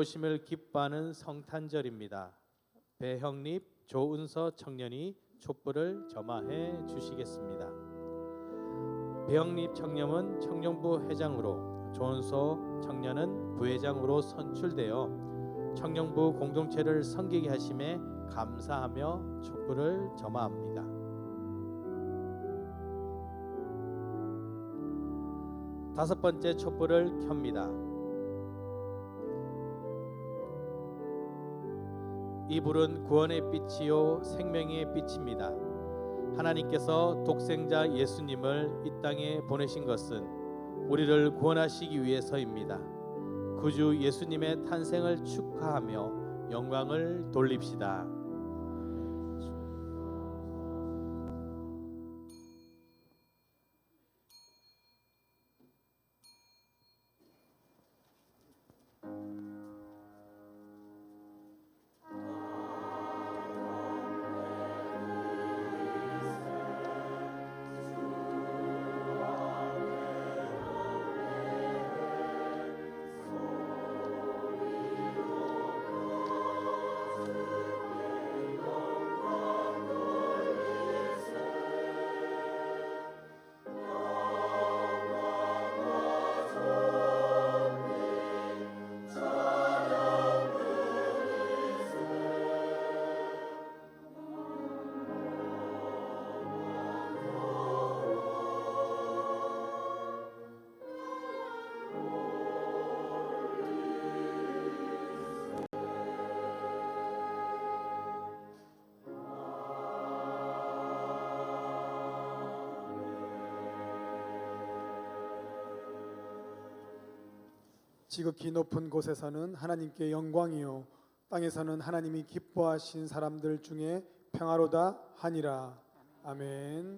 부르심을 기뻐하는 성탄절입니다. 배형립, 조은서 청년이 촛불을 점화해 주시겠습니다. 배형립 청년은 청년부 회장으로, 조은서 청년은 부회장으로 선출되어 청년부 공동체를 섬기게 하심에 감사하며 촛불을 점화합니다. 다섯 번째 촛불을 켭니다. 이 불은 구원의 빛이요 생명의 빛입니다. 하나님께서 독생자 예수님을 이 땅에 보내신 것은 우리를 구원하시기 위해서입니다. 구주 예수님의 탄생을 축하하며 영광을 돌립시다. 지극히 높은 곳에서는 하나님께 영광이요 땅에서는 하나님이 기뻐하신 사람들 중에 평화로다 하니라. 아멘.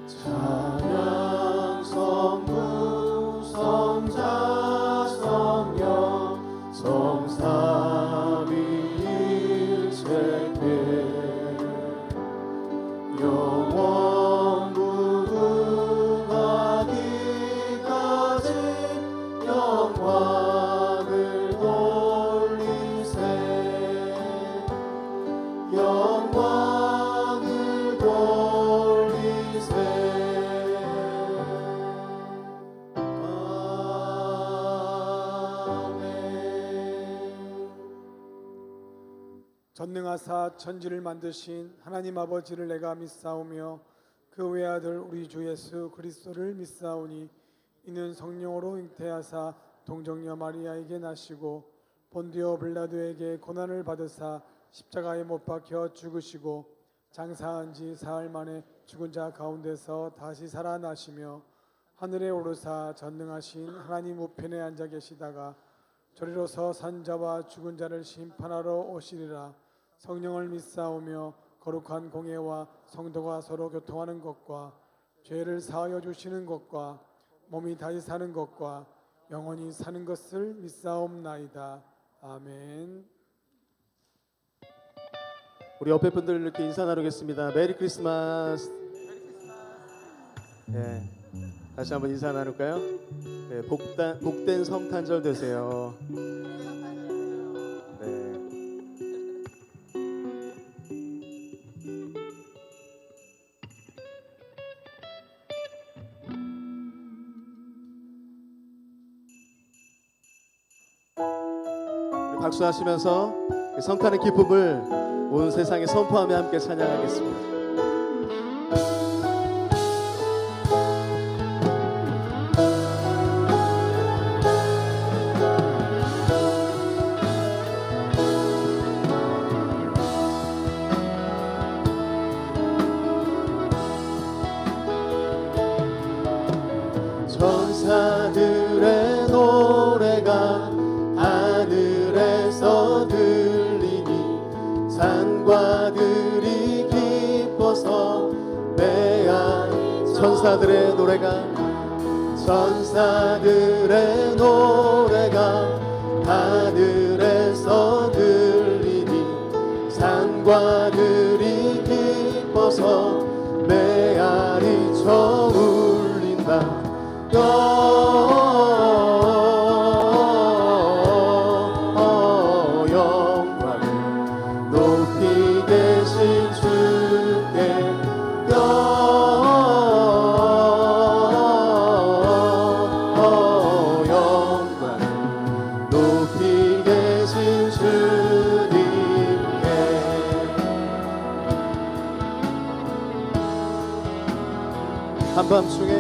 찬양 성부 성자 성령 성삼위일체께 영원 무궁하기까지 영광을 돌리세. 영광을 돌리세. 전능하사 천지를 만드신 하나님 아버지를 내가 믿사오며 그 외아들 우리 주 예수 그리스도를 믿사오니 이는 성령으로 잉태하사 동정녀 마리아에게 나시고 본디오 빌라도에게 고난을 받으사 십자가에 못 박혀 죽으시고 장사한 지 사흘 만에 죽은 자 가운데서 다시 살아나시며 하늘에 오르사 전능하신 하나님 우편에 앉아 계시다가 저리로서 산자와 죽은 자를 심판하러 오시리라. 성령을 믿사오며 거룩한 공예와 성도가 서로 교통하는 것과 죄를 사하여 주시는 것과 몸이 다시 사는 것과 영원히 사는 것을 믿사옵나이다. 아멘. 우리 옆에 분들 이렇게 인사 나누겠습니다. 메리 크리스마스. 네, 다시 한번 인사 나눌까요? 네, 복된 성탄절 되세요. 네. 우리 박수하시면서 성탄의 기쁨을 온 세상에 선포하며 함께 찬양하겠습니다. 전사들의 노래가 하늘에서 들리니 산과들이 기뻐서 메아리. 천사들의 노래가 하늘에서 들리니 산과들이 기뻐서 메아리쳐 울린다. 영광을 높이 계신 주께 영광을 높이 계신 주님께 한밤중에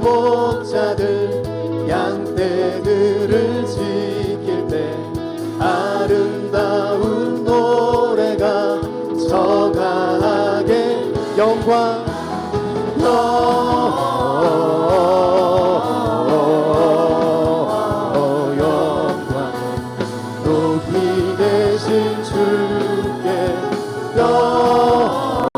목자들 양떼들을 지킬 때 아름다운 노래가 저가하게 영광 영광 높이 계신 주께 영광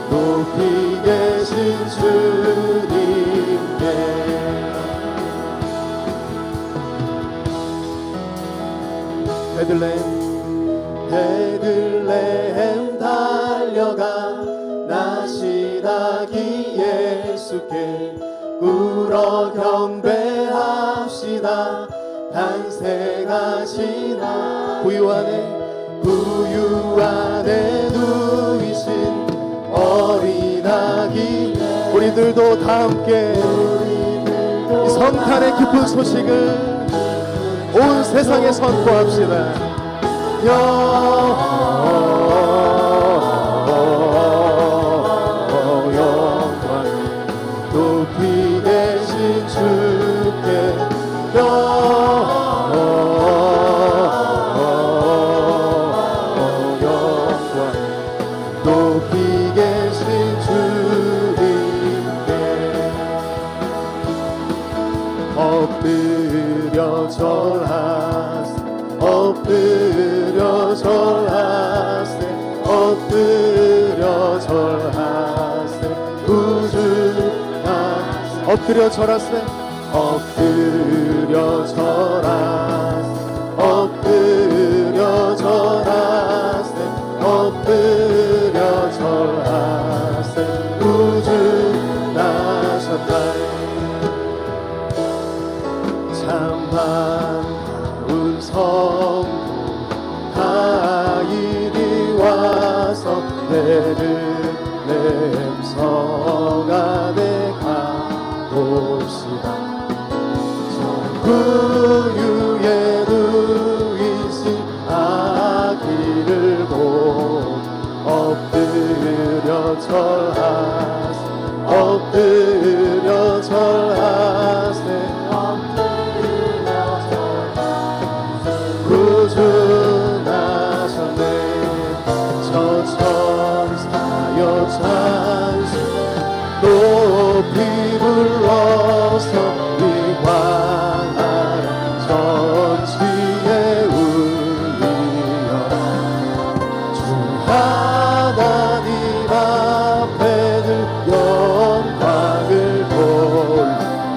높이 계신 주님께 베들레헴 달려가 나시라기 예수께 꿇어 경배합시다. 탄생하시나 부유 안에 누이신 어린 아기 우리들도 다 함께 이 성탄의 기쁜 소식을 온 세상에 선포합시다. 영광 높이 계신 주께 영광 높이 계신 주님께 엎드려 절하세 엎드려 절하세 구주나 엎드려 절하세 엎드려 절하세 엎드려 절하세 엎드려 절하세 구주나셨다. 참 반가운 성도 다 이리 와서 베들레헴 성 안에 가봅시다. 구유에 누이신 아기를 보고 엎드려 절하세 엎드려 절하세 구주나셨네. 저 천사여 찬송 높이 불러서 이 광활한 전지에 울리어라. 주 하나님 앞에 늘 영광을 돌려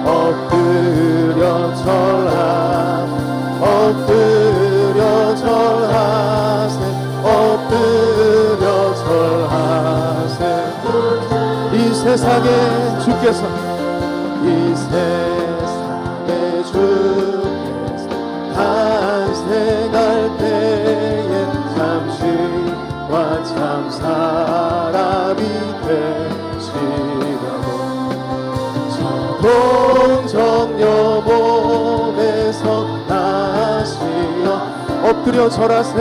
엎드려 절하세 엎드려 절하세 엎드려 절하세 이 세상에 주께서 탄생할 때에 잠시와 참 사람이 되시려고 저 동정녀 몸에서 나시어 엎드려 절하세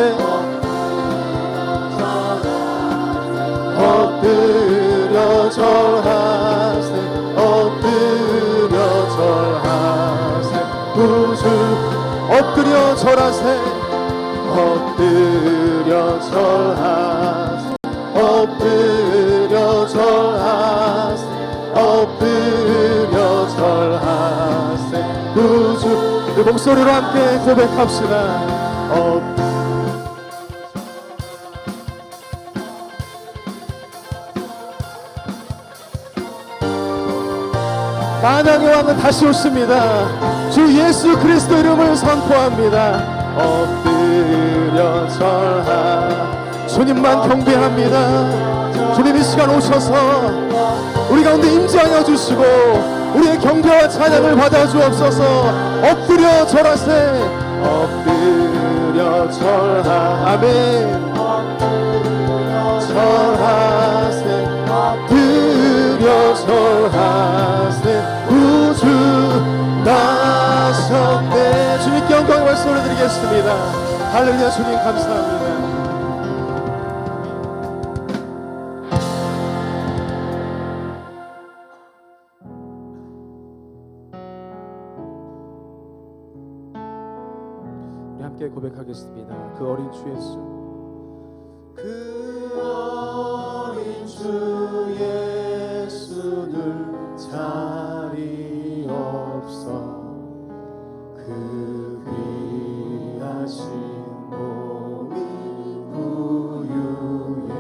엎드려 절하세 엎드려 절하세 구주 엎드려 절하세 엎드려 절하세 엎드려 절하세 엎드려 절하세 구주 우리 목소리로 함께 고백합시다. 만왕의 왕은 다시 오십니다. 주 예수 그리스도 이름을 선포합니다. 엎드려 절하 주 주님만 경배합니다. 주님 이 시간 오셔서 우리 가운데 임재하여 주시고 우리의 경배와 찬양을 받아 주옵소서. 엎드려 절하세. 엎드려 절하. 아멘. 절하세. 엎드려 절하세. 구주 나셨네. 주님께 영광의 말씀 올려드리겠습니다. 할렐루야. 주님 감사합니다. 우리 함께 고백하겠습니다. 그 어린 주 예수, 그 어린 주 예수는 자리 없어 그 귀하신 몸이 구유에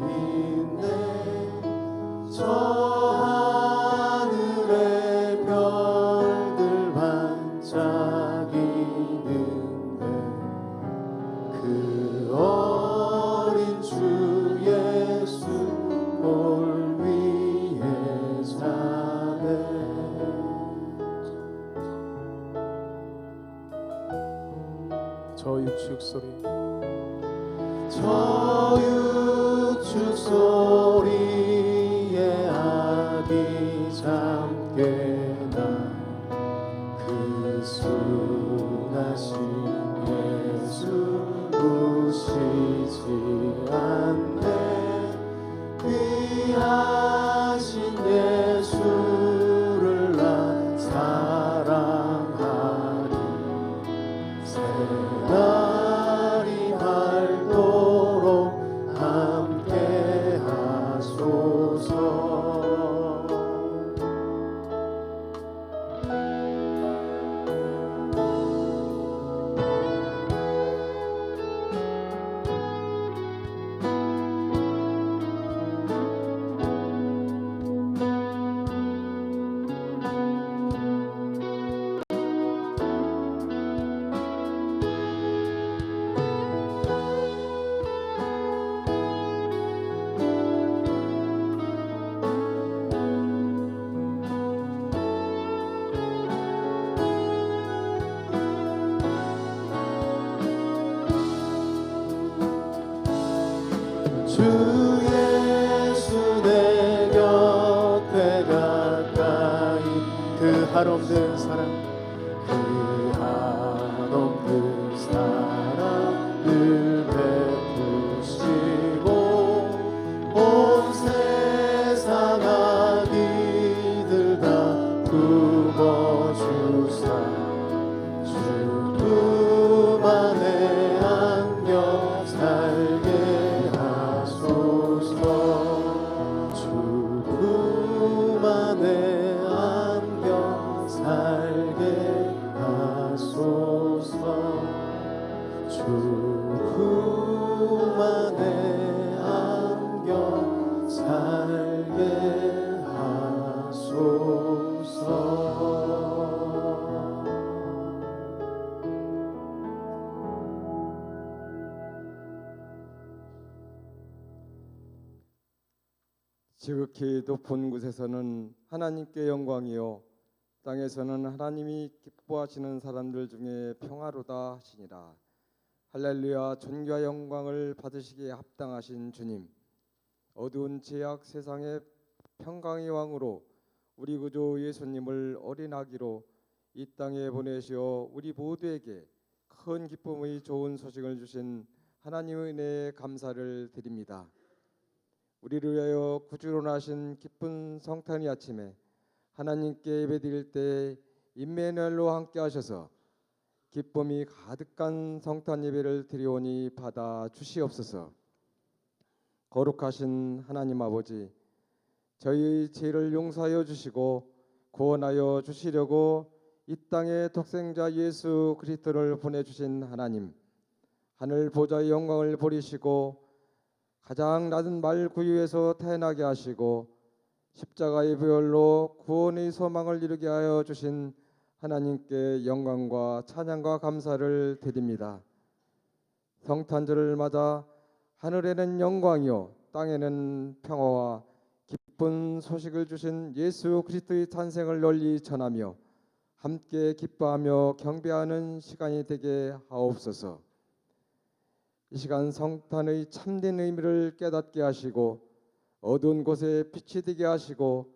있네. 저 하늘의 별들 반짝이는데 그 어린 주 예수 골 위에 자네. 저 육축 소리, 저 육축 소리에 아기 잠깨나 그 순하신 예수 우시지 않네. 귀하신 예수를 나 사랑하리. 새날이 밝도록 함께 하소서. 주 예수 내 곁에 가까이 그 한없는 사랑, 그 한없는 사랑을 베푸시고 온 세상 아기들 다 품어주사 주님 안에 안겨 살게 주님 안에 안겨 살게 하소서. 주님 안에 안겨 살게 하소서. 지극히 높은 곳에서는 하나님께 영광이요 땅에서는 하나님이 기뻐하시는 사람들 중에 평화로다 하시니라. 할렐루야. 존귀와 영광을 받으시기에 합당하신 주님, 어두운 죄악 세상의 평강의 왕으로 우리 구주 예수님을 어린 아기로 이 땅에 보내시어 우리 모두에게 큰 기쁨의 좋은 소식을 주신 하나님의 은혜에 감사를 드립니다. 우리를 위하여 구주로 나신 기쁜 성탄의 아침에 하나님께 예배드릴 때 임마누엘로 함께 하셔서 기쁨이 가득한 성탄 예배를 드리오니 받아 주시옵소서. 거룩하신 하나님 아버지, 저희의 죄를 용서하여 주시고 구원하여 주시려고 이 땅에 독생자 예수 그리스도를 보내주신 하나님, 하늘 보좌의 영광을 버리시고 가장 낮은 말 구유에서 태어나게 하시고 십자가의 부혈로 구원의 소망을 이루게 하여 주신 하나님께 영광과 찬양과 감사를 드립니다. 성탄절을 맞아 하늘에는 영광이요 땅에는 평화와 기쁜 소식을 주신 예수 그리스도의 탄생을 널리 전하며 함께 기뻐하며 경배하는 시간이 되게 하옵소서. 이 시간 성탄의 참된 의미를 깨닫게 하시고 어두운 곳에 빛이 되게 하시고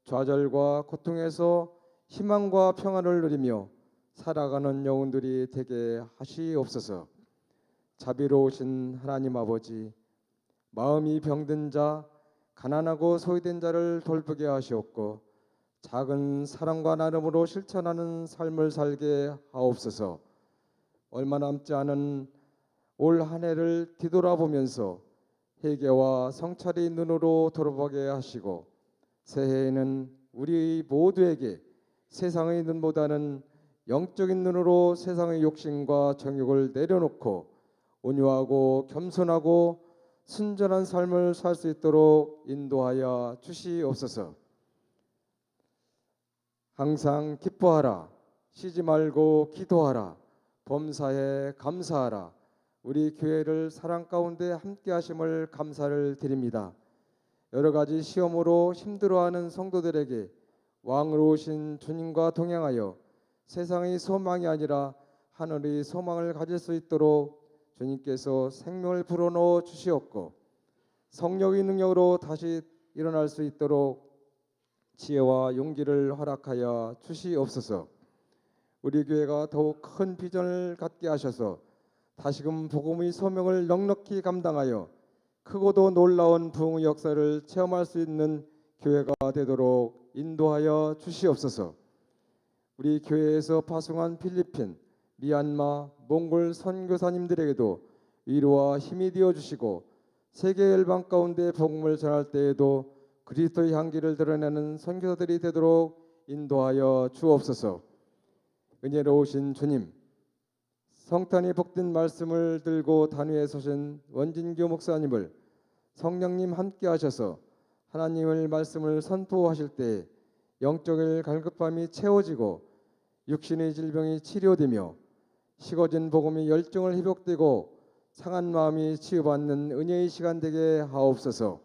좌절과 고통에서 희망과 평안을 누리며 살아가는 영혼들이 되게 하시옵소서. 자비로우신 하나님 아버지, 마음이 병든 자, 가난하고 소외된 자를 돌보게 하시옵고 작은 사랑과 나눔으로 실천하는 삶을 살게 하옵소서. 얼마 남지 않은 올 한 해를 뒤돌아보면서 회개와 성찰의 눈으로 돌아보게 하시고 새해에는 우리 모두에게 세상의 눈보다는 영적인 눈으로 세상의 욕심과 정욕을 내려놓고 온유하고 겸손하고 순전한 삶을 살 수 있도록 인도하여 주시옵소서. 항상 기뻐하라, 쉬지 말고 기도하라, 범사에 감사하라. 우리 교회를 사랑 가운데 함께 하심을 감사를 드립니다. 여러 가지 시험으로 힘들어하는 성도들에게 왕으로 오신 주님과 동행하여 세상의 소망이 아니라 하늘의 소망을 가질 수 있도록 주님께서 생명을 불어넣어 주시옵고 성령의 능력으로 다시 일어날 수 있도록 지혜와 용기를 허락하여 주시옵소서. 우리 교회가 더욱 큰 비전을 갖게 하셔서 다시금 복음의 소명을 넉넉히 감당하여 크고도 놀라운 부흥의 역사를 체험할 수 있는 교회가 되도록 인도하여 주시옵소서. 우리 교회에서 파송한 필리핀, 미얀마, 몽골 선교사님들에게도 위로와 힘이 되어 주시고 세계 열방 가운데 복음을 전할 때에도 그리스도의 향기를 드러내는 선교사들이 되도록 인도하여 주옵소서. 은혜로우신 주님, 성탄이 복된 말씀을 들고 단위에 서신 원진교 목사님을 성령님 함께 하셔서 하나님의 말씀을 선포하실 때 영적인 갈급함이 채워지고 육신의 질병이 치료되며 식어진 복음의 열정을 회복되고 상한 마음이 치유받는 은혜의 시간 되게 하옵소서.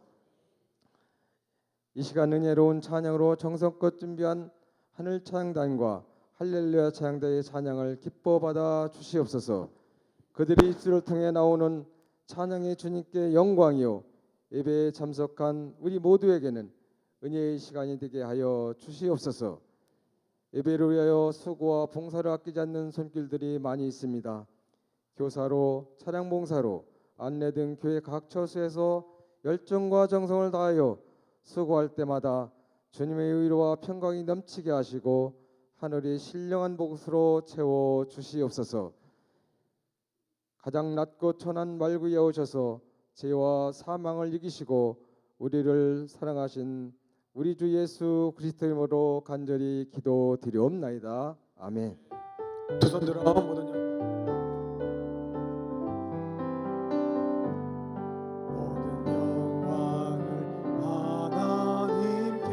이 시간 은혜로운 찬양으로 정성껏 준비한 하늘 찬양단과 할렐루야 찬양대의 찬양을 기뻐 받아 주시옵소서. 그들의 입술을 통해 나오는 찬양이 주님께 영광이요 예배에 참석한 우리 모두에게는 은혜의 시간이 되게 하여 주시옵소서. 예배를 위하여 수고와 봉사를 아끼지 않는 손길들이 많이 있습니다. 교사로, 찬양봉사로, 안내 등 교회 각 처소에서 열정과 정성을 다하여 수고할 때마다 주님의 위로와 평강이 넘치게 하시고 하늘이 신령한 복으로 채워 주시옵소서. 가장 낮고 천한 말구에 오셔서 죄와 사망을 이기시고 우리를 사랑하신 우리 주 예수 그리스도의 이름으로 간절히 기도드리옵나이다. 아멘. 두 손 들어 모든 영 모든 영광을 하나님께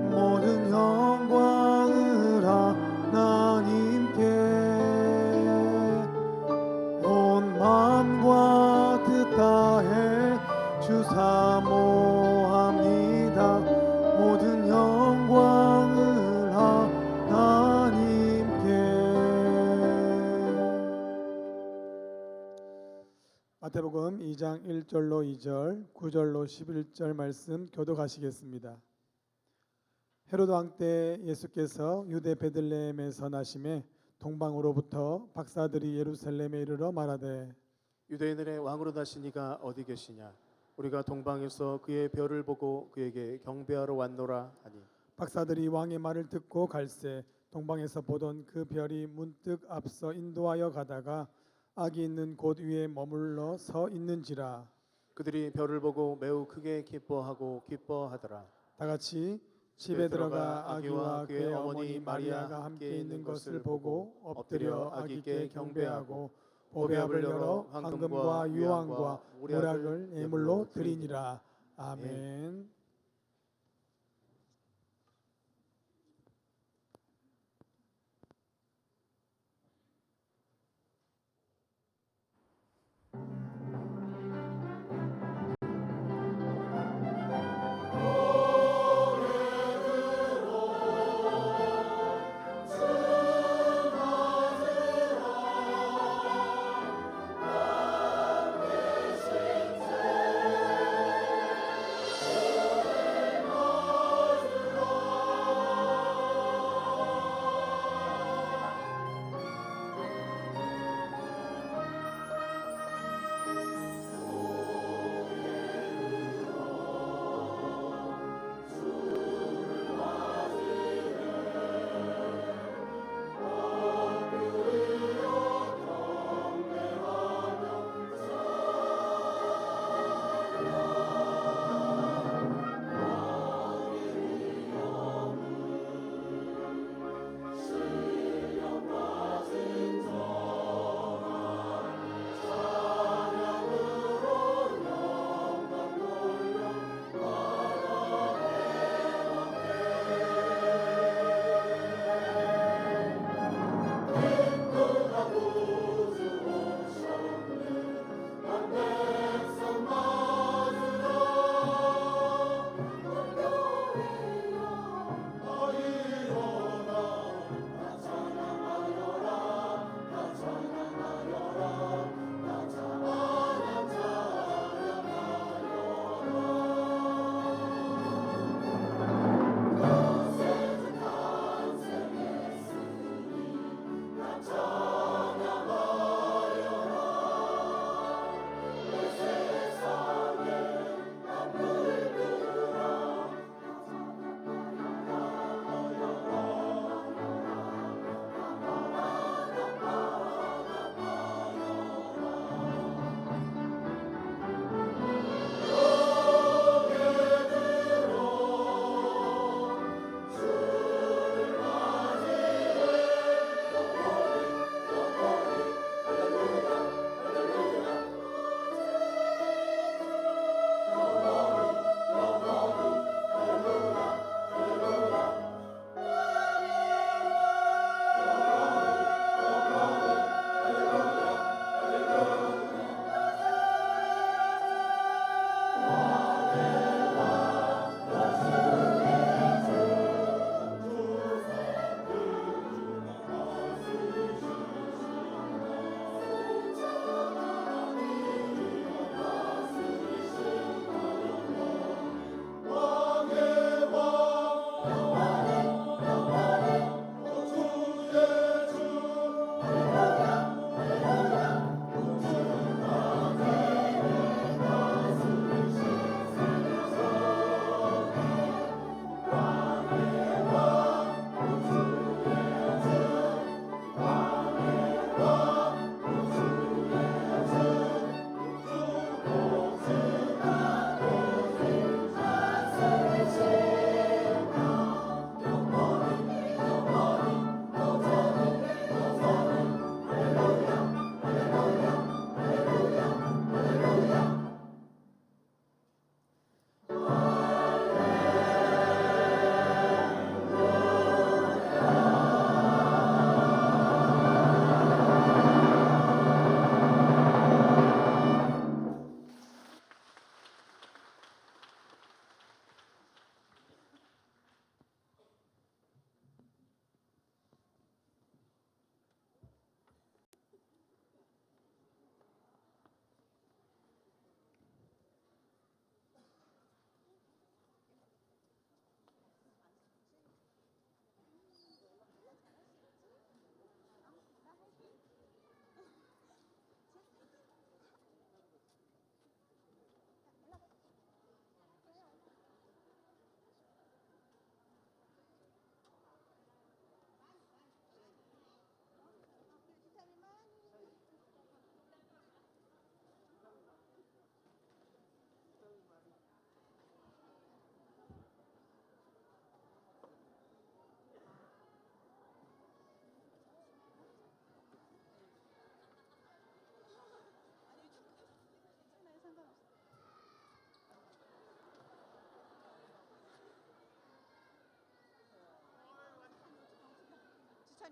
모든 영광을 하나님께 온 마음과 뜻 다해 주 사모합니다. 모든 영광을 하나님께. 마태복음 2장 1절로 2절, 9절로 11절 말씀 교독하시겠습니다. 헤로드 왕 때 예수께서 유대 베들레헴에서 나심에 동방으로부터 박사들이 예루살렘에 이르러 말하되 유대인들의 왕으로 나시니가 어디 계시냐? 우리가 동방에서 그의 별을 보고 그에게 경배하러 왔노라 하니 박사들이 왕의 말을 듣고 갈새 동방에서 보던 그 별이 문득 앞서 인도하여 가다가 악이 있는 곳 위에 머물러 서 있는지라. 그들이 별을 보고 매우 크게 기뻐하더라. 다 같이 집에 들어가 아기와 그의 어머니 마리아가 함께 있는 것을 보고 엎드려 아기께 경배하고 보배압을 열어 황금과 유황과 우락을 예물로 드리니라. 아멘.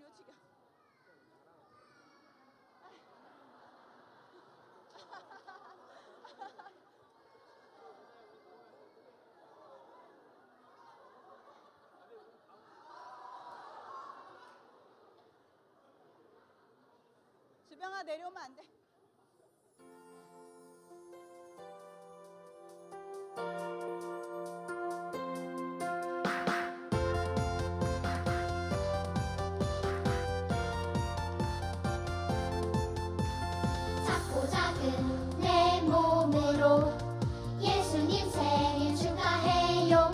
아니요 지금. 주병아 내려오면 안 돼. 작고 작은 내 몸으로 예수님 생일 축하해요.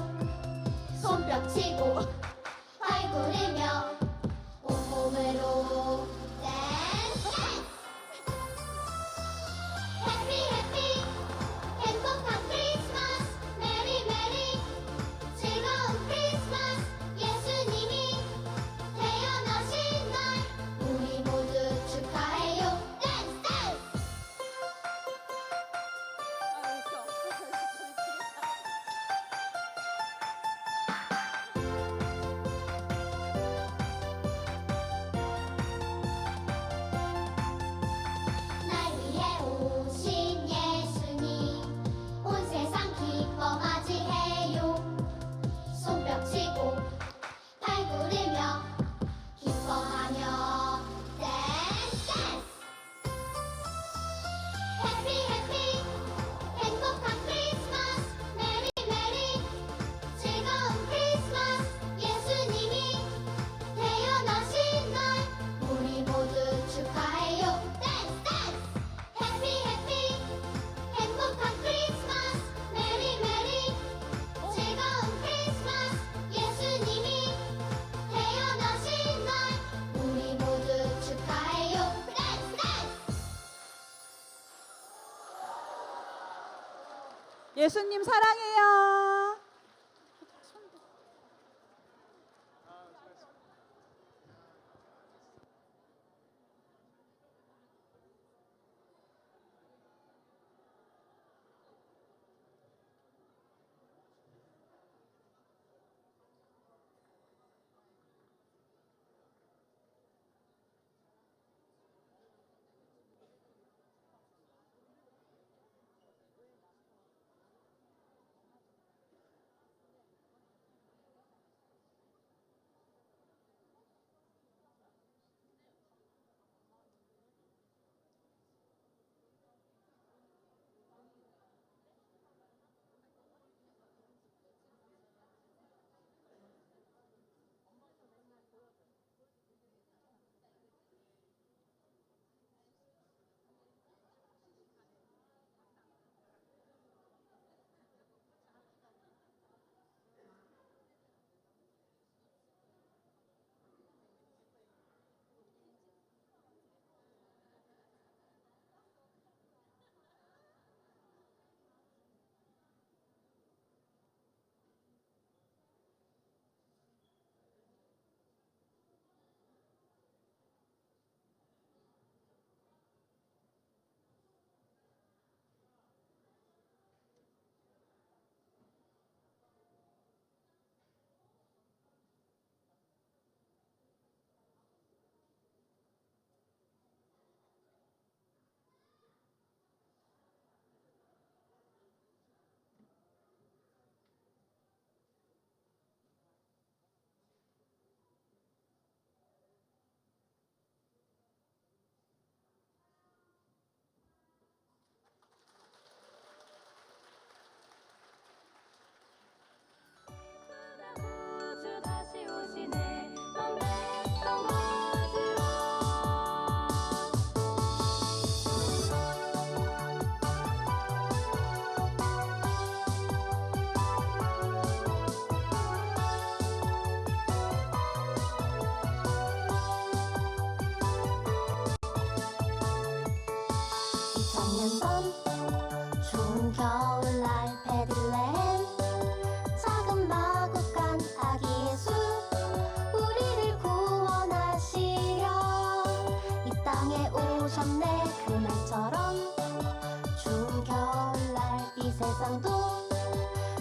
손뼉 치고 발구르며 온몸으로 댄스 해피 해피 행복한 크리스마스 메리 메리 즐거운 크리스마스 예수님이 태어나신 날 우리 모두 축하해요. 댄스 댄스 아 웃겨. 날 위해 오신 예수님 온 세상 기뻐 맞이해요. 손뼉 치고 발구르며 기뻐하며 댄스 댄스 해피 해피 행복한 크리스마스 메리 메리 즐거운 크리스마스 예수님이 태어나신 날 우리 모두 축하해요. 댄스 댄스 해피 해피 행복한 크리스마스 메리 메리 즐거운 크리스마스 예수님이 태어나신 날 우리 모두 축하해요. 댄스 댄스 예수님 사랑해요.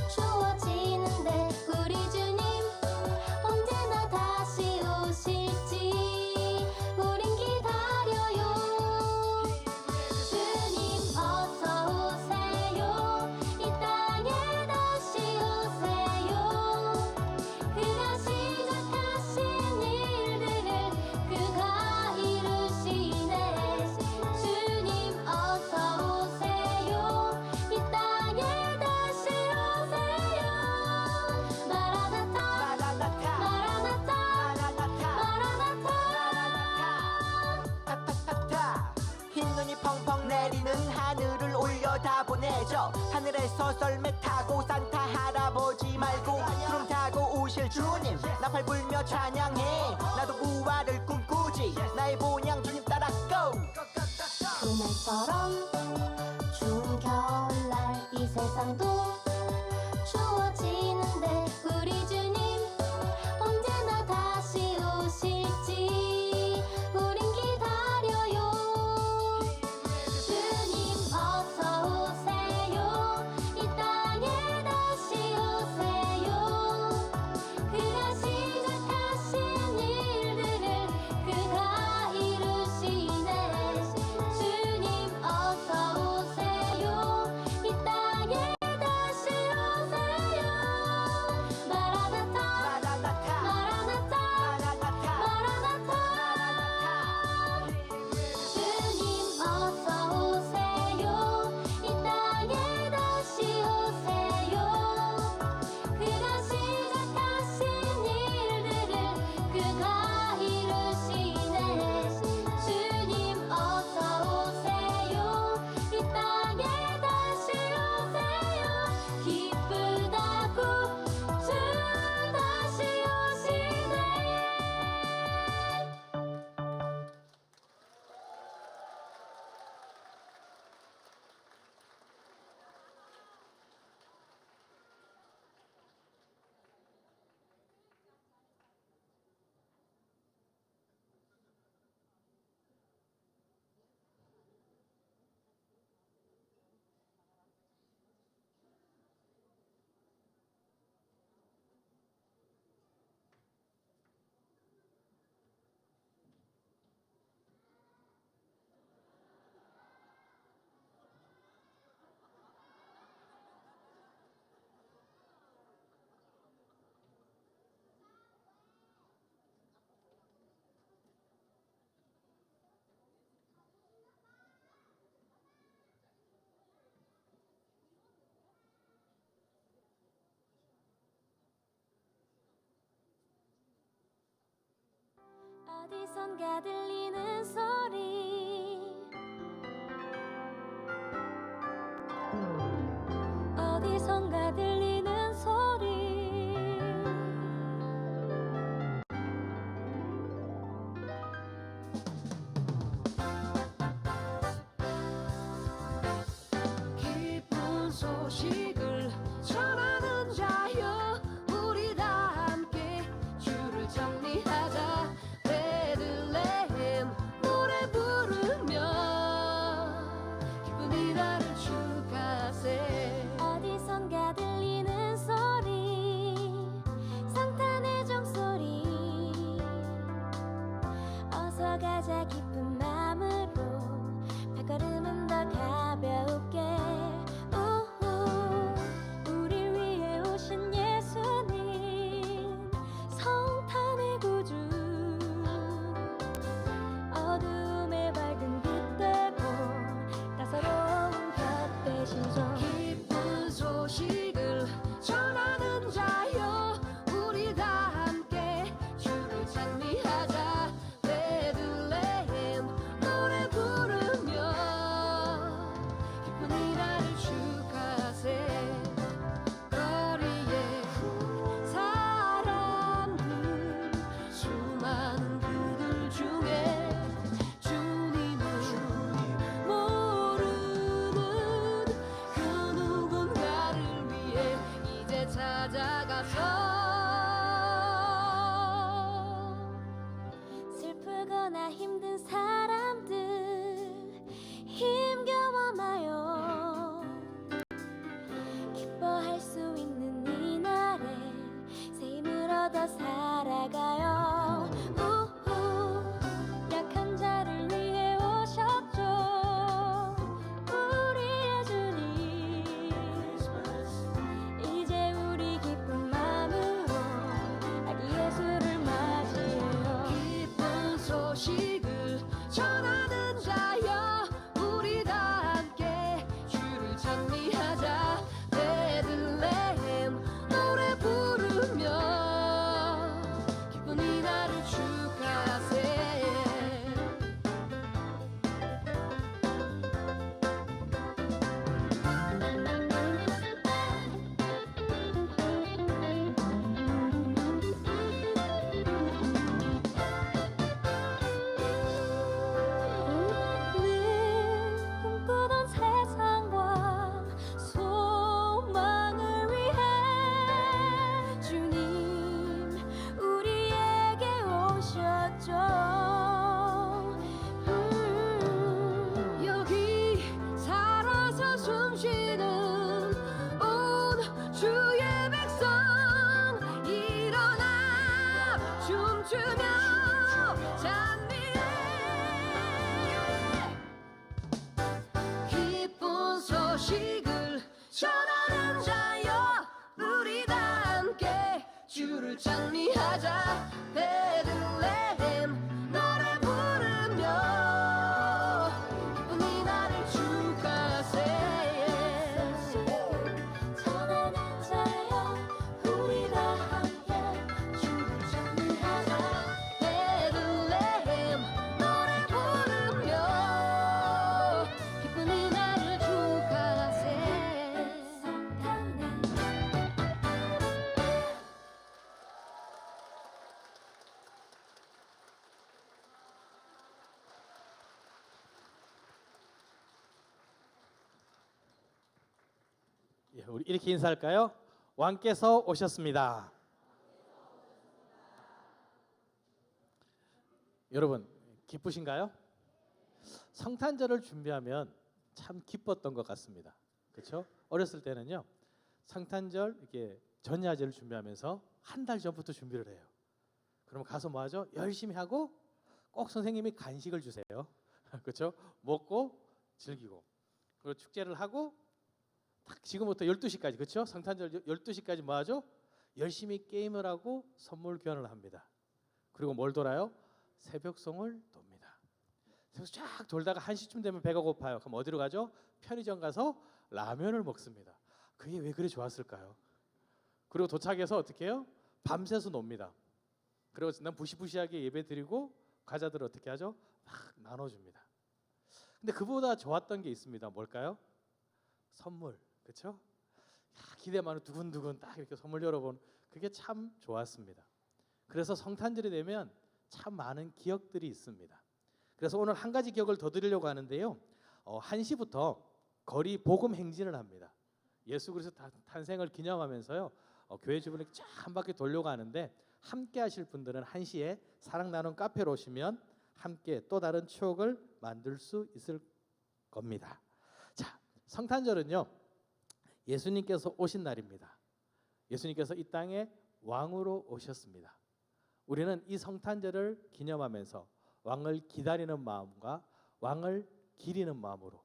추워지는데 우리 주님 언제나 다시 오실지 환해져 하늘에서 썰매 타고 산타 할아버지 말고 구름 타고 오실 주님 나팔 불며 찬양해 나도 부활을 꿈꾸지 나의 본향 주님 따라 go 그날처럼 추운 겨울날 이 세상도 추워지는데 우리 주님 언제나 다시 오실지 우린 기다려요 주님 어서 오세요 이 땅에 다시 오세요 그가 시작하신 일들을 그가 이루시네 주님 어서 오세요 이 땅에 다시 오세요 마라나타 마라나타 마라나타 마라나타 마라나타 주님 어서 오세요 이 땅에 다시 오세요 그가 시작하신 일들을 그가 이루시네 주님 어서 오세요 이 땅에 다시 오세요 기쁘다고 주 다시 오시네 어디선가 들리는 소리 어디선가 들리는 소리 기쁜 소식을 전하는 자여 우리 다 함께 주를 정리하자 베들레헴 소식을 전하는 자여 우리 다 함께 주를 찬미하자 베들레헴 너를 부르며 기쁜 이날을 축하세 전하는 자여 우리 다 함께 주를 찬미하자 베들레헴 너를 부르며 기쁜 이날을 축하세 예, 우리 이렇게 인사할까요? 왕께서 오셨습니다. 여러분 기쁘신가요? 성탄절을 준비하면 참 기뻤던 것 같습니다. 그렇죠? 어렸을 때는요 성탄절 이렇게 전야제를 준비하면서 한 달 전부터 준비를 해요. 그럼 가서 뭐 하죠? 열심히 하고 꼭 선생님이 간식을 주세요. 그렇죠? 먹고 즐기고 그리고 축제를 하고 딱 지금부터 12시까지 그렇죠? 성탄절 12시까지 뭐 하죠? 열심히 게임을 하고 선물 교환을 합니다. 그리고 뭘 돌아요? 새벽송을 돕니다. 새벽 쫙 돌다가 1시쯤 되면 배가 고파요. 그럼 어디로 가죠? 편의점 가서 라면을 먹습니다. 그게 왜 그리 좋았을까요? 그리고 도착해서 어떻게 해요? 밤새서 놉니다. 그리고 난 부시부시하게 예배 드리고 과자들을 어떻게 하죠? 막 나눠줍니다. 근데 그보다 좋았던 게 있습니다. 뭘까요? 선물. 그렇죠? 기대만 두근두근 딱 이렇게 선물 열어보는 그게 참 좋았습니다. 그래서 성탄절이 되면 참 많은 기억들이 있습니다. 그래서 오늘 한 가지 기억을 더 드리려고 하는데요. 1시부터 거리 복음 행진을 합니다. 예수 그리스도 탄생을 기념하면서요. 교회 주변을 쫙 한 바퀴 돌려고 하는데 함께 하실 분들은 1시에 사랑 나눔 카페로 오시면 함께 또 다른 추억을 만들 수 있을 겁니다. 자, 성탄절은요. 예수님께서 오신 날입니다. 예수님께서 이 땅에 왕으로 오셨습니다. 우리는 이 성탄절을 기념하면서 왕을 기다리는 마음과 왕을 기리는 마음으로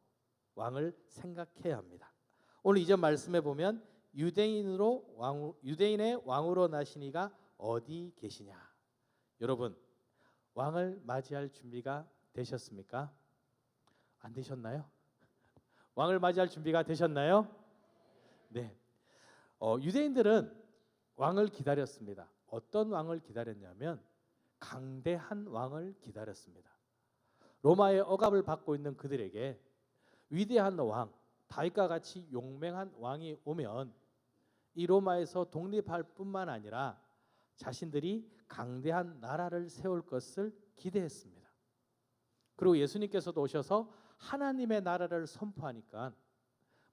왕을 생각해야 합니다. 오늘 이전 말씀에 보면 유대인의 왕으로 나신 이가 어디 계시냐? 여러분 왕을 맞이할 준비가 되셨습니까? 안 되셨나요? 왕을 맞이할 준비가 되셨나요? 네. 유대인들은 왕을 기다렸습니다. 어떤 왕을 기다렸냐면 강대한 왕을 기다렸습니다. 로마의 억압을 받고 있는 그들에게 위대한 왕, 다윗과 같이 용맹한 왕이 오면 이 로마에서 독립할 뿐만 아니라 자신들이 강대한 나라를 세울 것을 기대했습니다. 그리고 예수님께서도 오셔서 하나님의 나라를 선포하니까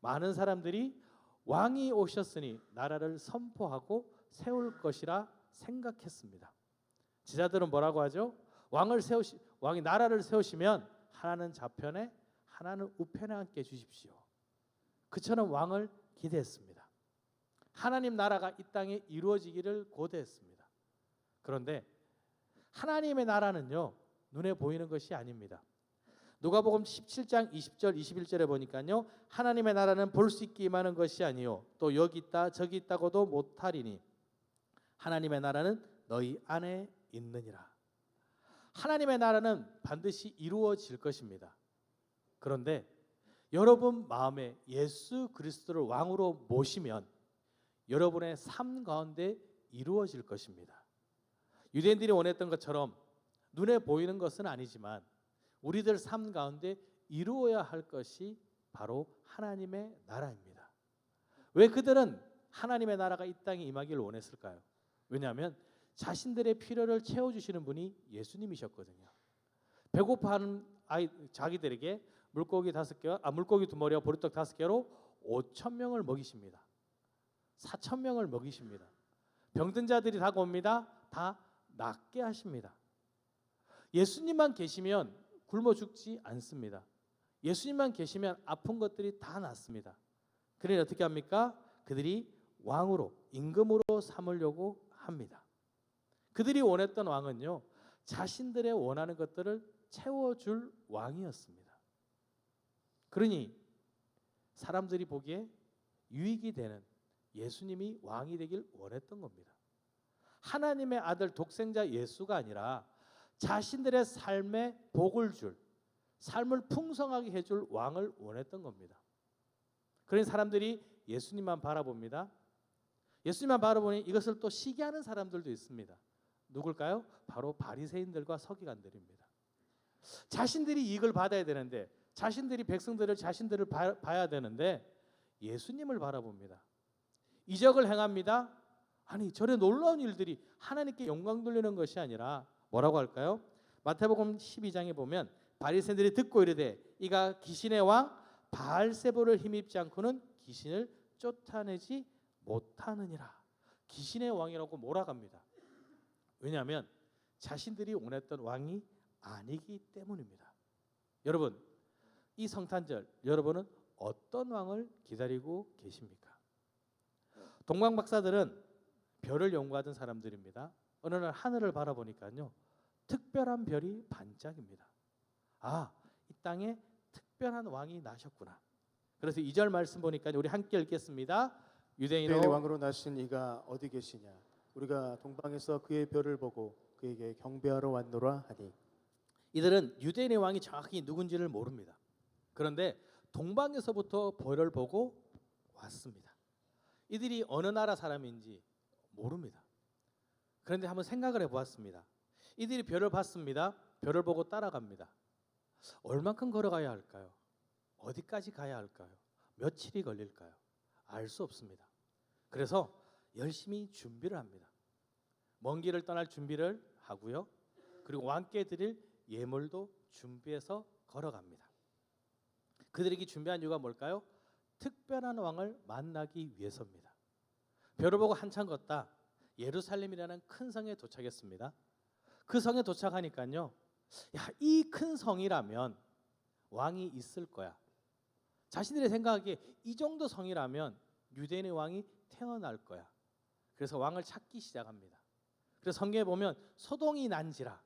많은 사람들이 왕이 오셨으니 나라를 선포하고 세울 것이라 생각했습니다. 지자들은 뭐라고 하죠? 왕이 나라를 세우시면 하나는 좌편에 하나는 우편에 앉게 해주십시오. 그처럼 왕을 기대했습니다. 하나님 나라가 이 땅에 이루어지기를 고대했습니다. 그런데 하나님의 나라는요 눈에 보이는 것이 아닙니다. 누가복음 17장 20절 21절에 보니까요 하나님의 나라는 볼 수 있게 임하는 것이 아니요 또 여기 있다 저기 있다고도 못하리니 하나님의 나라는 너희 안에 있느니라. 하나님의 나라는 반드시 이루어질 것입니다. 그런데 여러분 마음에 예수 그리스도를 왕으로 모시면 여러분의 삶 가운데 이루어질 것입니다. 유대인들이 원했던 것처럼 눈에 보이는 것은 아니지만 우리들 삶 가운데 이루어야 할 것이 바로 하나님의 나라입니다. 왜 그들은 하나님의 나라가 이 땅에 임하기를 원했을까요? 왜냐하면 자신들의 필요를 채워주시는 분이 예수님이셨거든요. 배고파하는 자기들에게 물고기 2마리와 보리떡 5개로 5,000명을 먹이십니다. 4,000명을 먹이십니다. 병든 자들이 다가옵니다. 다 낫게 하십니다. 예수님만 계시면 굶어 죽지 않습니다. 예수님만 계시면 아픈 것들이 다 낫습니다. 그러니 어떻게 합니까? 그들이 왕으로 임금으로 삼으려고 합니다. 그들이 원했던 왕은요 자신들의 원하는 것들을 채워줄 왕이었습니다. 그러니 사람들이 보기에 유익이 되는 예수님이 왕이 되길 원했던 겁니다. 하나님의 아들 독생자 예수가 아니라 자신들의 삶에 복을 줄, 삶을 풍성하게 해줄 왕을 원했던 겁니다. 그런 사람들이 예수님만 바라봅니다. 예수님만 바라보니 이것을 또 시기하는 사람들도 있습니다. 누굴까요? 바로 바리새인들과 서기관들입니다. 자신들이 이익을 받아야 되는데, 자신들이 백성들을 자신들을 봐야 되는데 예수님을 바라봅니다. 이적을 행합니다. 아니, 저런 놀라운 일들이 하나님께 영광 돌리는 것이 아니라 뭐라고 할까요? 마태복음 12장에 보면 바리새인들이 듣고 이르되 이가 귀신의 왕 바알세불을 힘입지 않고는 귀신을 쫓아내지 못하느니라. 귀신의 왕이라고 몰아갑니다. 왜냐하면 자신들이 원했던 왕이 아니기 때문입니다. 여러분, 이 성탄절 여러분은 어떤 왕을 기다리고 계십니까? 동방 박사들은 별을 연구하던 사람들입니다. 어느 날 하늘을 바라보니까요, 특별한 별이 반짝입니다. 아, 이 땅에 특별한 왕이 나셨구나. 그래서 2절 말씀 보니까 우리 함께 읽겠습니다. 유대인의 유대인으로 왕으로 나신 이가 어디 계시냐? 우리가 동방에서 그의 별을 보고 그에게 경배하러 왔노라 하니. 이들은 유대인의 왕이 정확히 누군지를 모릅니다. 그런데 동방에서부터 별을 보고 왔습니다. 이들이 어느 나라 사람인지 모릅니다. 그런데 한번 생각을 해보았습니다. 이들이 별을 봤습니다. 별을 보고 따라갑니다. 얼만큼 걸어가야 할까요? 어디까지 가야 할까요? 며칠이 걸릴까요? 알 수 없습니다. 그래서 열심히 준비를 합니다. 먼 길을 떠날 준비를 하고요. 그리고 왕께 드릴 예물도 준비해서 걸어갑니다. 그들에게 준비한 이유가 뭘까요? 특별한 왕을 만나기 위해서입니다. 별을 보고 한참 걷다 예루살렘이라는 큰 성에 도착했습니다. 그 성에 도착하니까요, 야, 이 큰 성이라면 왕이 있을 거야. 자신들의 생각에 이 정도 성이라면 유대인의 왕이 태어날 거야. 그래서 왕을 찾기 시작합니다. 그래서 성경에 보면 소동이 난지라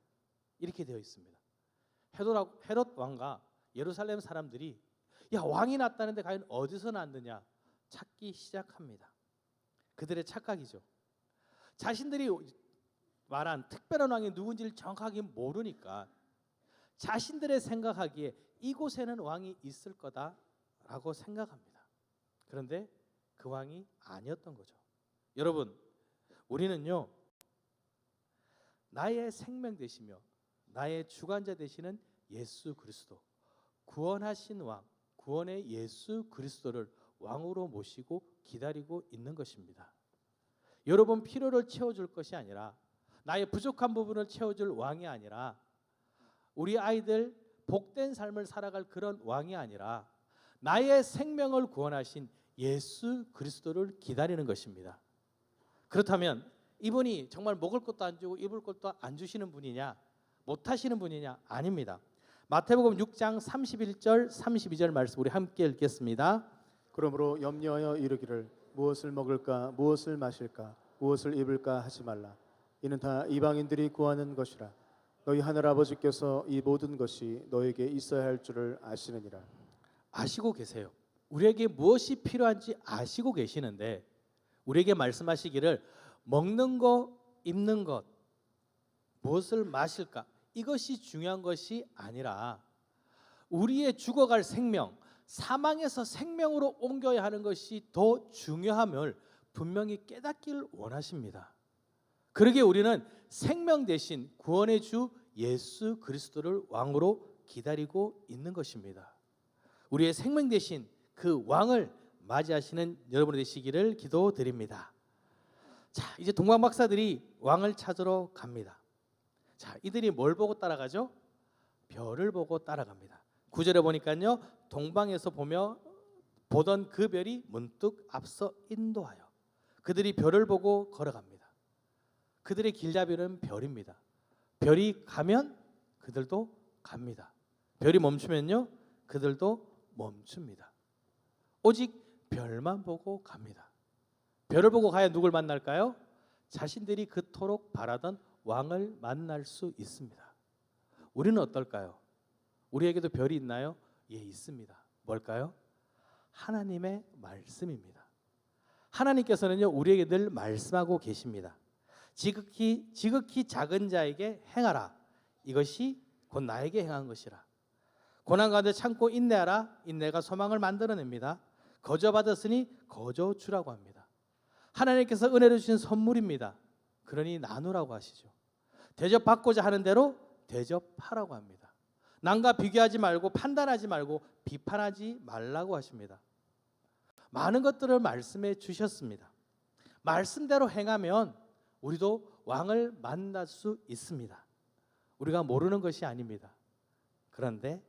이렇게 되어 있습니다. 헤롯 왕과 예루살렘 사람들이 야, 왕이 났다는데 과연 어디서 났느냐 찾기 시작합니다. 그들의 착각이죠. 자신들이 말한 특별한 왕이 누군지를 정확하게 모르니까 자신들의 생각하기에 이곳에는 왕이 있을 거다라고 생각합니다. 그런데 그 왕이 아니었던 거죠. 여러분, 우리는요, 나의 생명 되시며 나의 주관자 되시는 예수 그리스도, 구원하신 왕, 구원의 예수 그리스도를 왕으로 모시고 기다리고 있는 것입니다. 여러분 필요를 채워줄 것이 아니라, 나의 부족한 부분을 채워줄 왕이 아니라, 우리 아이들 복된 삶을 살아갈 그런 왕이 아니라 나의 생명을 구원하신 예수 그리스도를 기다리는 것입니다. 그렇다면 이분이 정말 먹을 것도 안 주고 입을 것도 안 주시는 분이냐, 못하시는 분이냐? 아닙니다. 마태복음 6장 31절 32절 말씀 우리 함께 읽겠습니다. 그러므로 염려하여 이르기를 무엇을 먹을까 무엇을 마실까 무엇을 입을까 하지 말라. 이는 다 이방인들이 구하는 것이라. 너희 하늘 아버지께서 이 모든 것이 너에게 있어야 할 줄을 아시느니라. 아시고 계세요. 우리에게 무엇이 필요한지 아시고 계시는데 우리에게 말씀하시기를 먹는 것, 입는 것, 무엇을 마실까, 이것이 중요한 것이 아니라 우리의 죽어갈 생명, 사망에서 생명으로 옮겨야 하는 것이 더 중요함을 분명히 깨닫기를 원하십니다. 그러기에 우리는 생명 대신 구원의 주 예수 그리스도를 왕으로 기다리고 있는 것입니다. 우리의 생명 대신 그 왕을 맞이하시는 여러분 되시기를 기도드립니다. 자, 이제 동방 박사들이 왕을 찾으러 갑니다. 자, 이들이 뭘 보고 따라가죠? 별을 보고 따라갑니다. 9절에 보니까요, 동방에서 보던 그 별이 문득 앞서 인도하여 그들이 별을 보고 걸어갑니다. 그들의 길잡이는 별입니다. 별이 가면 그들도 갑니다. 별이 멈추면요, 그들도 멈춥니다. 오직 별만 보고 갑니다. 별을 보고 가야 누굴 만날까요? 자신들이 그토록 바라던 왕을 만날 수 있습니다. 우리는 어떨까요? 우리에게도 별이 있나요? 예, 있습니다. 뭘까요? 하나님의 말씀입니다. 하나님께서는요 우리에게 늘 말씀하고 계십니다. 지극히 작은 자에게 행하라. 이것이 곧 나에게 행한 것이라. 고난 가운데 참고 인내하라. 인내가 소망을 만들어냅니다. 거저 받았으니 거저 주라고 합니다. 하나님께서 은혜를 주신 선물입니다. 그러니 나누라고 하시죠. 대접받고자 하는 대로 대접하라고 합니다. 남과 비교하지 말고 판단하지 말고 비판하지 말라고 하십니다. 많은 것들을 말씀해 주셨습니다. 말씀대로 행하면 우리도 왕을 만날 수 있습니다. 우리가 모르는 것이 아닙니다. 그런데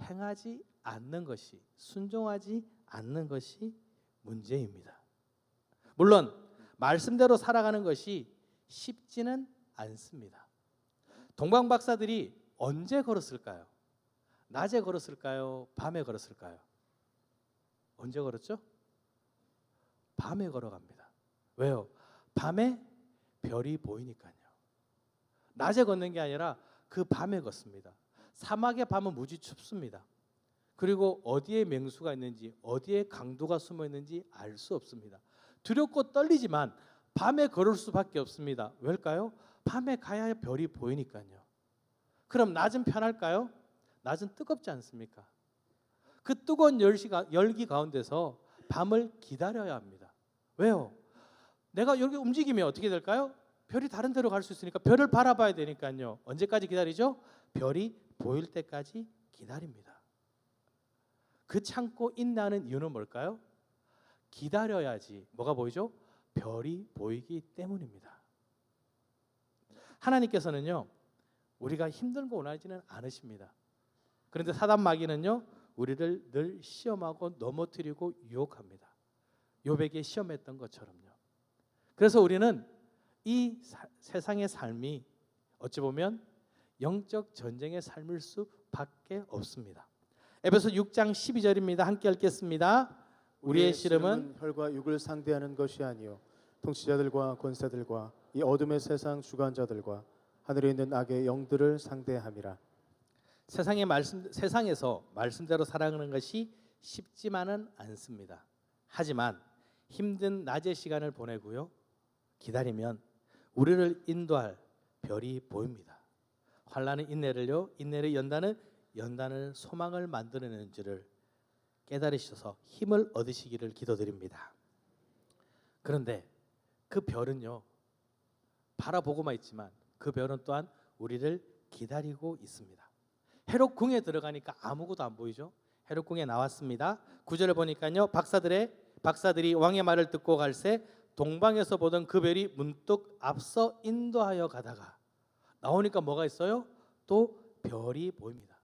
행하지 않는 것이, 순종하지 않는 것이 문제입니다. 물론 말씀대로 살아가는 것이 쉽지는 않습니다. 동방 박사들이 언제 걸었을까요? 낮에 걸었을까요? 밤에 걸었을까요? 언제 걸었죠? 밤에 걸어갑니다. 왜요? 밤에 별이 보이니까요. 낮에 걷는 게 아니라 그 밤에 걷습니다. 사막의 밤은 무지 춥습니다. 그리고 어디에 맹수가 있는지, 어디에 강도가 숨어 있는지 알 수 없습니다. 두렵고 떨리지만 밤에 걸을 수밖에 없습니다. 왜일까요? 밤에 가야 별이 보이니까요. 그럼 낮은 편할까요? 낮은 뜨겁지 않습니까? 그 뜨거운 열기 가운데서 밤을 기다려야 합니다. 왜요? 내가 여기 움직이면 어떻게 될까요? 별이 다른 데로 갈 수 있으니까 별을 바라봐야 되니까요. 언제까지 기다리죠? 별이 보일 때까지 기다립니다. 그 참고 인내하는 이유는 뭘까요? 기다려야지 뭐가 보이죠? 별이 보이기 때문입니다. 하나님께서는요 우리가 힘든 거 원하지는 않으십니다. 그런데 사단 마귀는요 우리를 늘 시험하고 넘어뜨리고 유혹합니다. 욥에게 시험했던 것처럼요. 그래서 우리는 이 세상의 삶이 어찌 보면 영적 전쟁의 삶일 수밖에 없습니다. 에베소 6장 12절입니다. 함께 읽겠습니다. 우리의 씨름은 혈과 육을 상대하는 것이 아니요 통치자들과 권세들과 이 어둠의 세상 주관자들과 하늘에 있는 악의 영들을 상대함이라. 세상에서 말씀대로 살아가는 것이 쉽지만은 않습니다. 하지만 힘든 낮의 시간을 보내고요 기다리면 우리를 인도할 별이 보입니다. 환난은 인내를요, 인내를 연단을 소망을 만들어내는 줄을 깨달으셔서 힘을 얻으시기를 기도드립니다. 그런데 그 별은요 바라보고만 있지만 그 별은 또한 우리를 기다리고 있습니다. 헤롯 궁에 들어가니까 아무것도 안 보이죠. 헤롯 궁에 나왔습니다. 9절을 보니까요 박사들이 왕의 말을 듣고 갈새 동방에서 보던 그 별이 문득 앞서 인도하여 가다가 나오니까 뭐가 있어요? 또 별이 보입니다.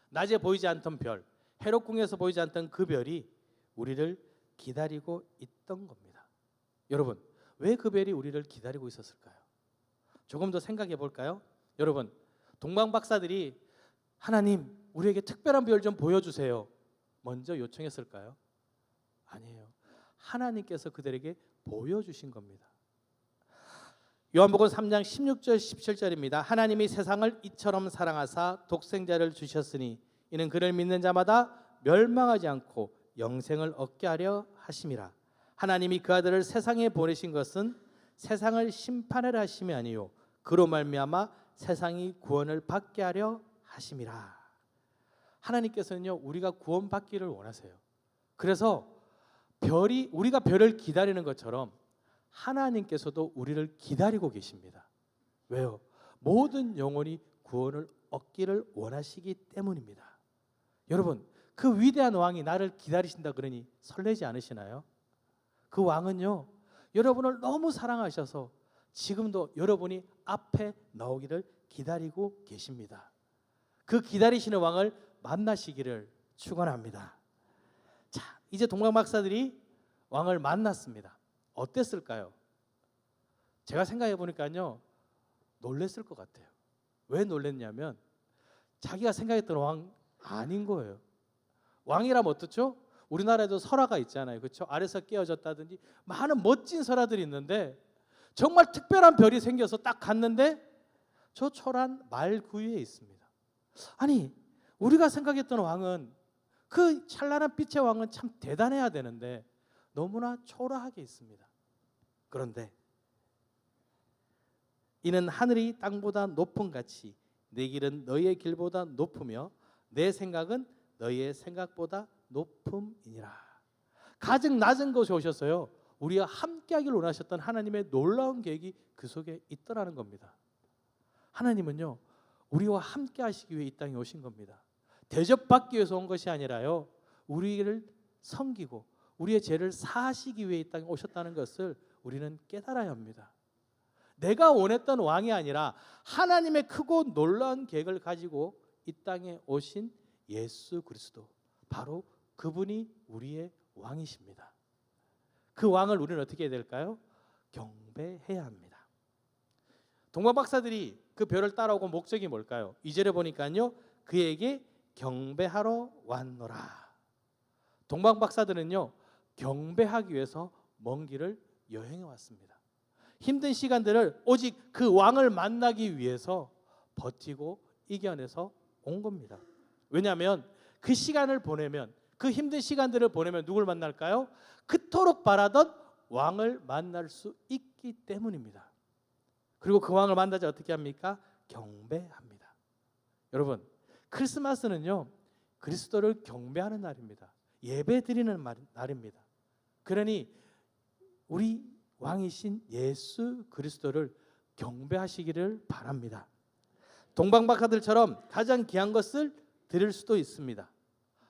낮에 보이지 않던 별, 헤롯 궁에서 보이지 않던 그 별이 우리를 기다리고 있던 겁니다. 여러분, 왜 그 별이 우리를 기다리고 있었을까요? 조금 더 생각해 볼까요? 여러분, 동방 박사들이 하나님, 우리에게 특별한 별 좀 보여주세요. 먼저 요청했을까요? 아니에요. 하나님께서 그들에게 보여주신 겁니다. 요한복음 3장 16절 17절입니다. 하나님이 세상을 이처럼 사랑하사 독생자를 주셨으니 이는 그를 믿는 자마다 멸망하지 않고 영생을 얻게 하려 하심이라. 하나님이 그 아들을 세상에 보내신 것은 세상을 심판하려 하심이 아니요 그로 말미암아 세상이 구원을 받게 하려 하심이라. 하나님께서는요 우리가 구원받기를 원하세요. 그래서 우리가 별을 기다리는 것처럼 하나님께서도 우리를 기다리고 계십니다. 왜요? 모든 영혼이 구원을 얻기를 원하시기 때문입니다. 여러분, 그 위대한 왕이 나를 기다리신다 그러니 설레지 않으시나요? 그 왕은요 여러분을 너무 사랑하셔서 지금도 여러분이 앞에 나오기를 기다리고 계십니다. 그 기다리시는 왕을 만나시기를 축원합니다. 자, 이제 동방 박사들이 왕을 만났습니다. 어땠을까요? 제가 생각해 보니까요 놀랬을 것 같아요. 왜 놀랬냐면 자기가 생각했던 왕 아닌 거예요. 왕이라면 어떻죠? 우리나라에도 설화가 있잖아요. 그렇죠? 아래서 깨어졌다든지 많은 멋진 설화들이 있는데 정말 특별한 별이 생겨서 딱 갔는데 저 초란 말 구유에 있습니다. 아니, 우리가 생각했던 왕은 그 찬란한 빛의 왕은 참 대단해야 되는데 너무나 초라하게 있습니다. 그런데 이는 하늘이 땅보다 높은 같이 내 길은 너희의 길보다 높으며 내 생각은 너희의 생각보다 높음이니라. 가장 낮은 곳에 오셔서요, 우리와 함께하기를 원하셨던 하나님의 놀라운 계획이 그 속에 있더라는 겁니다. 하나님은요, 우리와 함께하시기 위해 이 땅에 오신 겁니다. 대접받기 위해서 온 것이 아니라요, 우리를 섬기고 우리의 죄를 사하시기 위해 이 땅에 오셨다는 것을 우리는 깨달아야 합니다. 내가 원했던 왕이 아니라 하나님의 크고 놀라운 계획을 가지고 이 땅에 오신 예수 그리스도, 바로 그분이 우리의 왕이십니다. 그 왕을 우리는 어떻게 해야 될까요? 경배해야 합니다. 동방 박사들이 그 별을 따라오고 목적이 뭘까요? 2절에 보니까요, 그에게 경배하러 왔노라. 동방 박사들은요, 경배하기 위해서 먼 길을 여행해 왔습니다. 힘든 시간들을 오직 그 왕을 만나기 위해서 버티고 이겨내서 온 겁니다. 왜냐하면 그 시간을 보내면, 그 힘든 시간들을 보내면 누굴 만날까요? 그토록 바라던 왕을 만날 수 있기 때문입니다. 그리고 그 왕을 만나자 어떻게 합니까? 경배합니다. 여러분, 크리스마스는요, 그리스도를 경배하는 날입니다. 예배 드리는 날입니다. 그러니 우리 왕이신 예수 그리스도를 경배하시기를 바랍니다. 동방박사들처럼 가장 귀한 것을 드릴 수도 있습니다.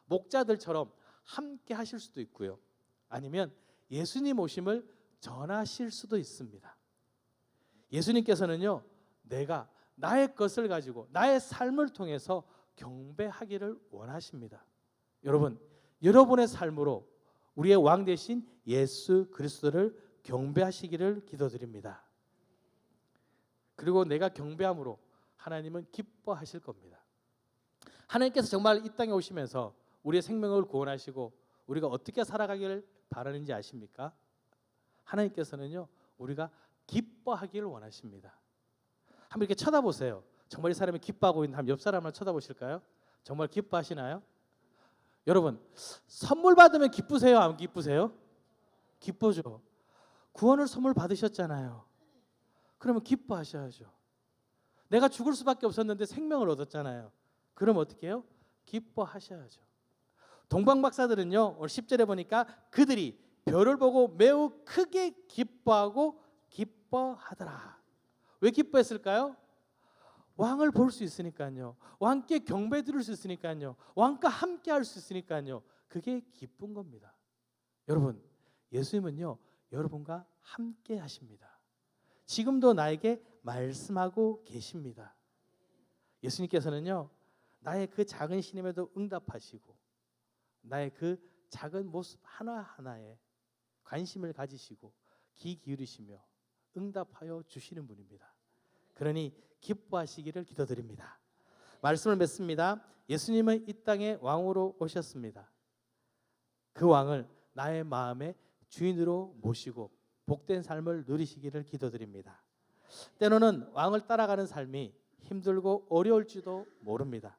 목자들처럼 함께 하실 수도 있고요. 아니면 예수님 오심을 전하실 수도 있습니다. 예수님께서는요, 내가 나의 것을 가지고 나의 삶을 통해서 경배하기를 원하십니다. 여러분, 여러분의 삶으로 우리의 왕 되신 예수 그리스도를 경배하시기를 기도드립니다. 그리고 내가 경배함으로 하나님은 기뻐하실 겁니다. 하나님께서 정말 이 땅에 오시면서 우리의 생명을 구원하시고 우리가 어떻게 살아가기를 바라는지 아십니까? 하나님께서는요, 우리가 기뻐하기를 원하십니다. 한번 이렇게 쳐다보세요. 정말 이 사람이 기뻐하고 있는 옆 사람을 쳐다보실까요? 정말 기뻐하시나요? 여러분, 선물 받으면 기쁘세요? 안 기쁘세요? 기쁘죠. 구원을 선물 받으셨잖아요. 그러면 기뻐하셔야죠. 내가 죽을 수밖에 없었는데 생명을 얻었잖아요. 그럼 어떻게 해요? 기뻐하셔야죠. 동방박사들은요, 오늘 10절에 보니까 그들이 별을 보고 매우 크게 기뻐하고 기뻐하더라. 왜 기뻐했을까요? 왕을 볼 수 있으니까요. 왕께 경배 드릴 수 있으니까요. 왕과 함께 할 수 있으니까요. 그게 기쁜 겁니다. 여러분, 예수님은요, 여러분과 함께 하십니다. 지금도 나에게 말씀하고 계십니다. 예수님께서는요, 나의 그 작은 신임에도 응답하시고 나의 그 작은 모습 하나하나에 관심을 가지시고 귀 기울이시며 응답하여 주시는 분입니다. 그러니 기뻐하시기를 기도드립니다. 말씀을 맺습니다. 예수님은 이 땅에 왕으로 오셨습니다. 그 왕을 나의 마음의 주인으로 모시고 복된 삶을 누리시기를 기도드립니다. 때로는 왕을 따라가는 삶이 힘들고 어려울지도 모릅니다.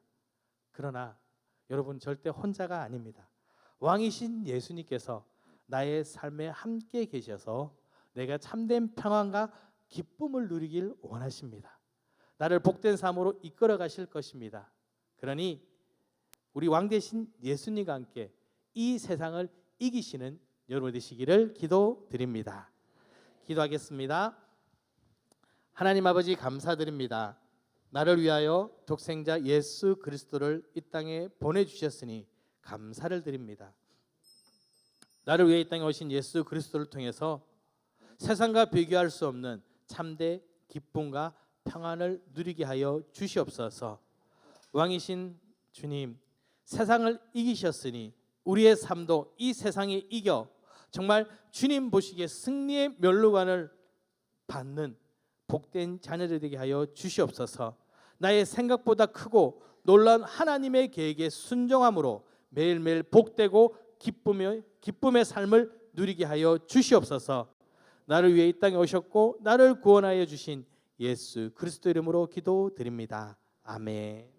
그러나 여러분, 절대 혼자가 아닙니다. 왕이신 예수님께서 나의 삶에 함께 계셔서 내가 참된 평안과 기쁨을 누리길 원하십니다. 나를 복된 삶으로 이끌어 가실 것입니다. 그러니 우리 왕 되신 예수님과 함께 이 세상을 이기시는 여러분 되시기를 기도드립니다. 기도하겠습니다. 하나님 아버지, 감사드립니다. 나를 위하여 독생자 예수 그리스도를 이 땅에 보내주셨으니 감사를 드립니다. 나를 위해 이 땅에 오신 예수 그리스도를 통해서 세상과 비교할 수 없는 참된 기쁨과 평안을 누리게 하여 주시옵소서. 왕이신 주님, 세상을 이기셨으니 우리의 삶도 이 세상에 이겨 정말 주님 보시기에 승리의 면류관을 받는 복된 자녀들 되게 하여 주시옵소서. 나의 생각보다 크고 놀라운 하나님의 계획에 순종함으로 매일매일 복되고 기쁨의 삶을 누리게 하여 주시옵소서. 나를 위해 이 땅에 오셨고 나를 구원하여 주신 예수 그리스도 이름으로 기도드립니다. 아멘.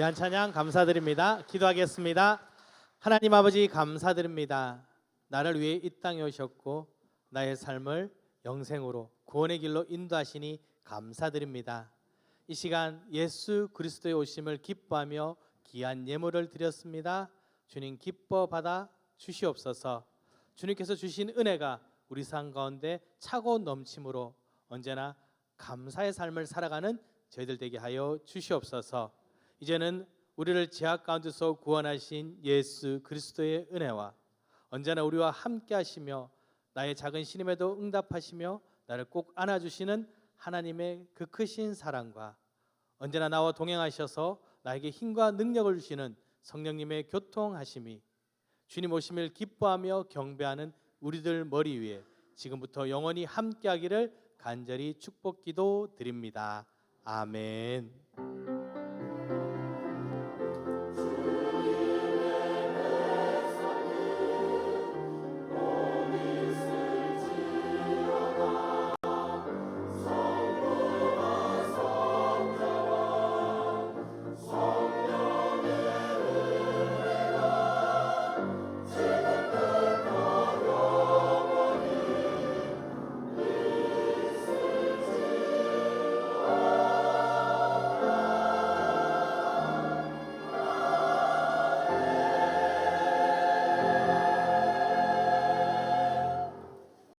귀한 찬양 감사드립니다. 기도하겠습니다. 하나님 아버지 감사드립니다. 나를 위해 이 땅에 오셨고 나의 삶을 영생으로 구원의 길로 인도하시니 감사드립니다. 이 시간 예수 그리스도의 오심을 기뻐하며 귀한 예물을 드렸습니다. 주님 기뻐 받아 주시옵소서. 주님께서 주신 은혜가 우리 삶 가운데 차고 넘침으로 언제나 감사의 삶을 살아가는 저희들 되게 하여 주시옵소서. 이제는 우리를 죄악 가운데서 구원하신 예수 그리스도의 은혜와 언제나 우리와 함께 하시며 나의 작은 신임에도 응답하시며 나를 꼭 안아주시는 하나님의 그 크신 사랑과 언제나 나와 동행하셔서 나에게 힘과 능력을 주시는 성령님의 교통하심이 주님 오심을 기뻐하며 경배하는 우리들 머리 위에 지금부터 영원히 함께하기를 간절히 축복기도 드립니다. 아멘.